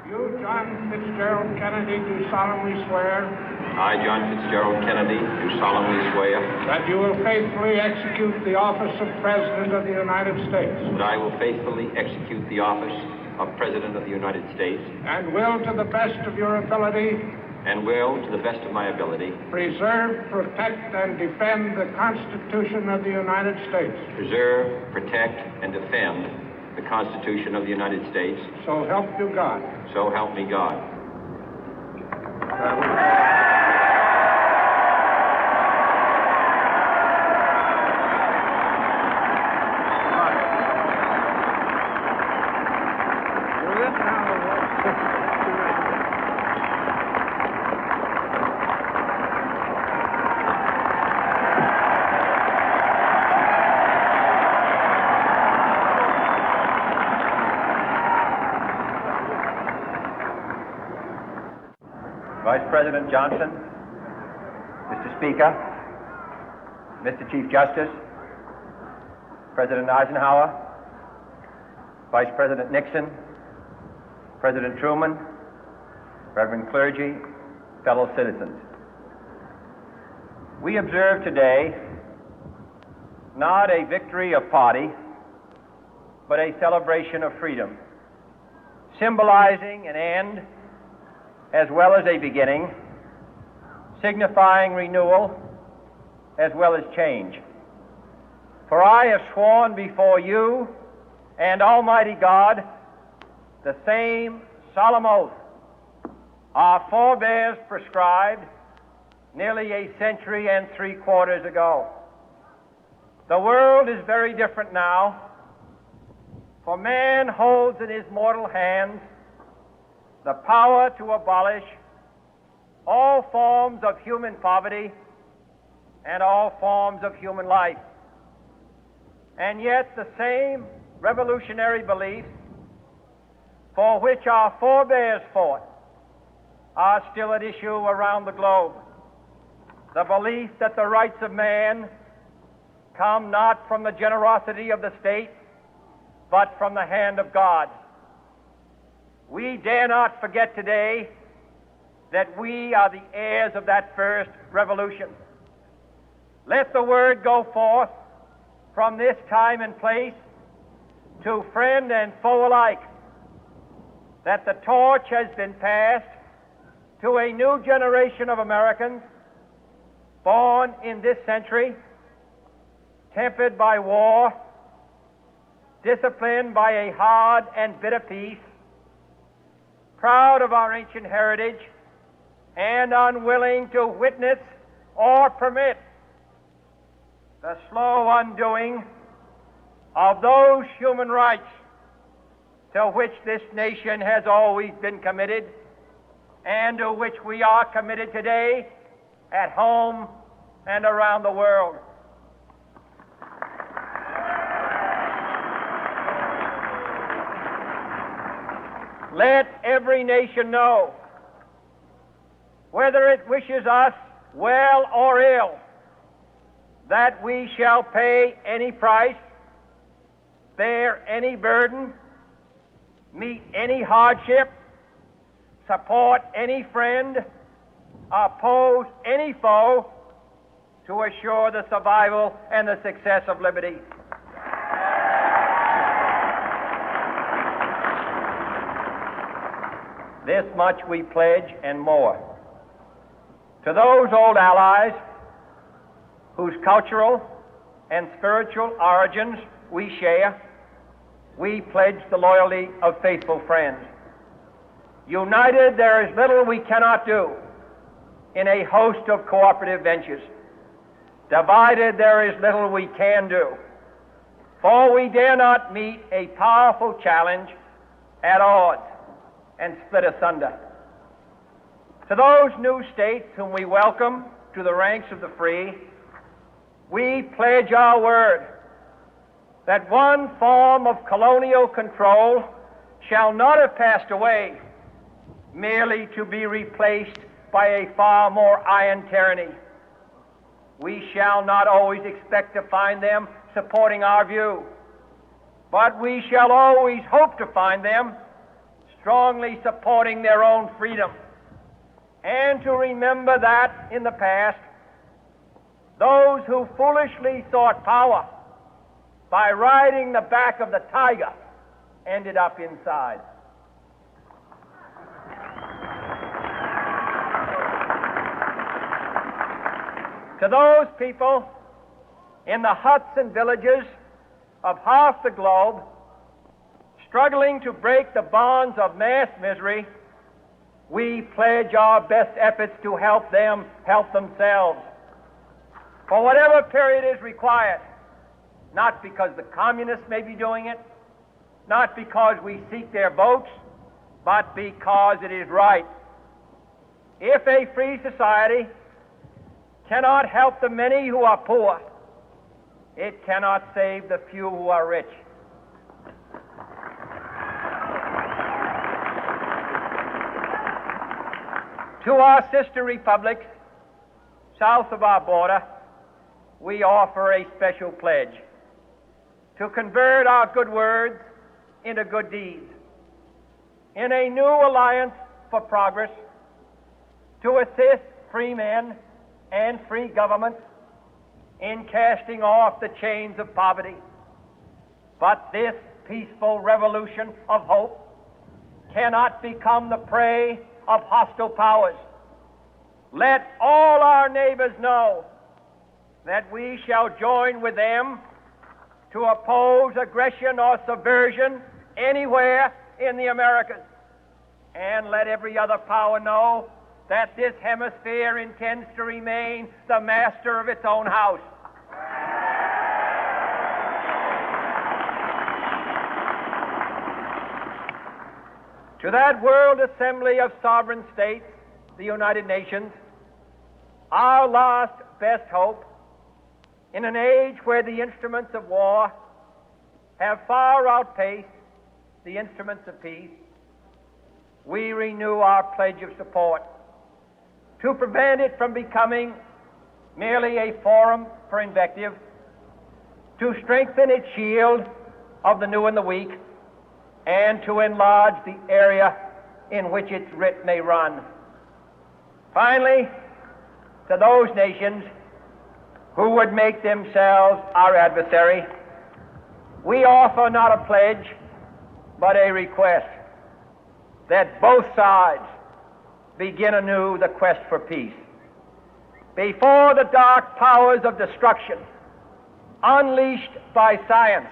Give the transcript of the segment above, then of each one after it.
You, John Fitzgerald Kennedy, do solemnly swear. I, John Fitzgerald Kennedy, do solemnly swear. That you will faithfully execute the office of President of the United States. That I will faithfully execute the office of President of the United States. And will, to the best of your ability. And will, to the best of my ability. Preserve, protect, and defend the Constitution of the United States. Preserve, protect, and defend the Constitution of the United States. So help you God. So help me God. Vice President Johnson, Mr. Speaker, Mr. Chief Justice, President Eisenhower, Vice President Nixon, President Truman, Reverend clergy, fellow citizens. We observe today not a victory of party, but a celebration of freedom, symbolizing an end as well as a beginning, signifying renewal as well as change. For I have sworn before you and Almighty God the same solemn oath our forebears prescribed nearly a century and 3/4 ago. The world is very different now, for man holds in his mortal hands the power to abolish all forms of human poverty and all forms of human life. And yet the same revolutionary beliefs for which our forebears fought are still at issue around the globe. The belief that the rights of man come not from the generosity of the state, but from the hand of God. We dare not forget today that we are the heirs of that first revolution. Let the word go forth from this time and place to friend and foe alike that the torch has been passed to a new generation of Americans born in this century, tempered by war, disciplined by a hard and bitter peace, proud of our ancient heritage, and unwilling to witness or permit the slow undoing of those human rights to which this nation has always been committed and to which we are committed today at home and around the world. Let every nation know, whether it wishes us well or ill, that we shall pay any price, bear any burden, meet any hardship, support any friend, oppose any foe to assure the survival and the success of liberty. This much we pledge and more. To those old allies whose cultural and spiritual origins we share, we pledge the loyalty of faithful friends. United, there is little we cannot do in a host of cooperative ventures. Divided, there is little we can do, for we dare not meet a powerful challenge at odds and split asunder. To those new states whom we welcome to the ranks of the free, we pledge our word that one form of colonial control shall not have passed away, merely to be replaced by a far more iron tyranny. We shall not always expect to find them supporting our view, but we shall always hope to find them strongly supporting their own freedom, and to remember that in the past, those who foolishly sought power by riding the back of the tiger ended up inside. To those people in the huts and villages of half the globe struggling to break the bonds of mass misery, we pledge our best efforts to help them help themselves for whatever period is required, not because the communists may be doing it, not because we seek their votes, but because it is right. If a free society cannot help the many who are poor, it cannot save the few who are rich. To our sister republics south of our border, we offer a special pledge to convert our good words into good deeds, in a new alliance for progress, to assist free men and free governments in casting off the chains of poverty. But this peaceful revolution of hope cannot become the prey of hostile powers. Let all our neighbors know that we shall join with them to oppose aggression or subversion anywhere in the Americas. And let every other power know that this hemisphere intends to remain the master of its own house. To that World Assembly of Sovereign States, the United Nations, our last best hope, in an age where the instruments of war have far outpaced the instruments of peace, we renew our pledge of support to prevent it from becoming merely a forum for invective, to strengthen its shield of the new and the weak, and to enlarge the area in which its writ may run. Finally, to those nations who would make themselves our adversary, we offer not a pledge, but a request that both sides begin anew the quest for peace. Before the dark powers of destruction, unleashed by science,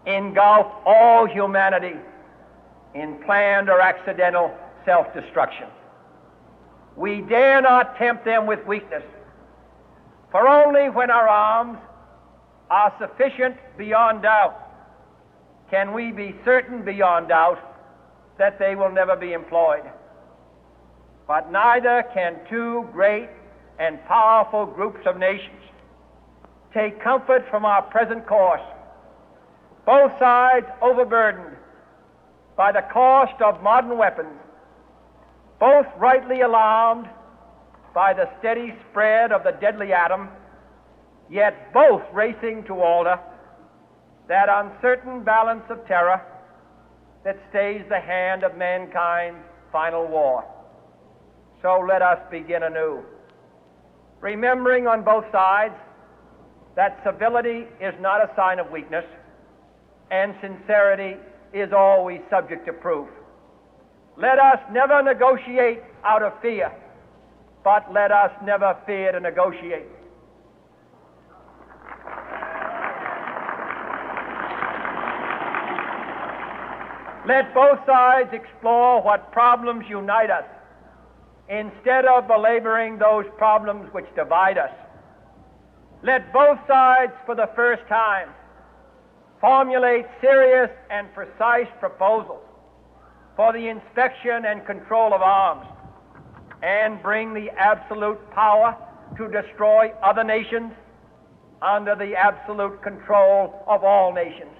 engulf all humanity in planned or accidental self-destruction, we dare not tempt them with weakness, for only when our arms are sufficient beyond doubt can we be certain beyond doubt that they will never be employed. But neither can two great and powerful groups of nations take comfort from our present course, both sides overburdened by the cost of modern weapons, both rightly alarmed by the steady spread of the deadly atom, yet both racing to alter that uncertain balance of terror that stays the hand of mankind's final war. So let us begin anew, remembering on both sides that civility is not a sign of weakness, and sincerity is always subject to proof. Let us never negotiate out of fear, but let us never fear to negotiate. Let both sides explore what problems unite us, instead of belaboring those problems which divide us. Let both sides, for the first time, formulate serious and precise proposals for the inspection and control of arms, and bring the absolute power to destroy other nations under the absolute control of all nations.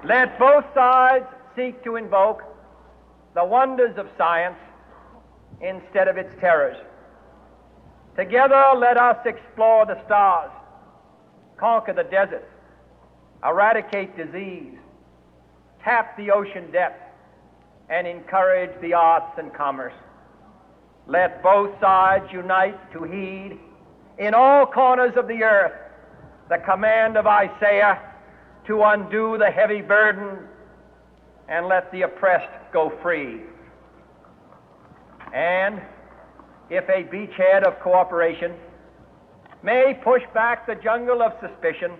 Let both sides seek to invoke the wonders of science instead of its terrors. Together, let us explore the stars, conquer the deserts, eradicate disease, tap the ocean depth, and encourage the arts and commerce. Let both sides unite to heed in all corners of the earth the command of Isaiah to undo the heavy burden and let the oppressed go free. And if a beachhead of cooperation may push back the jungle of suspicion,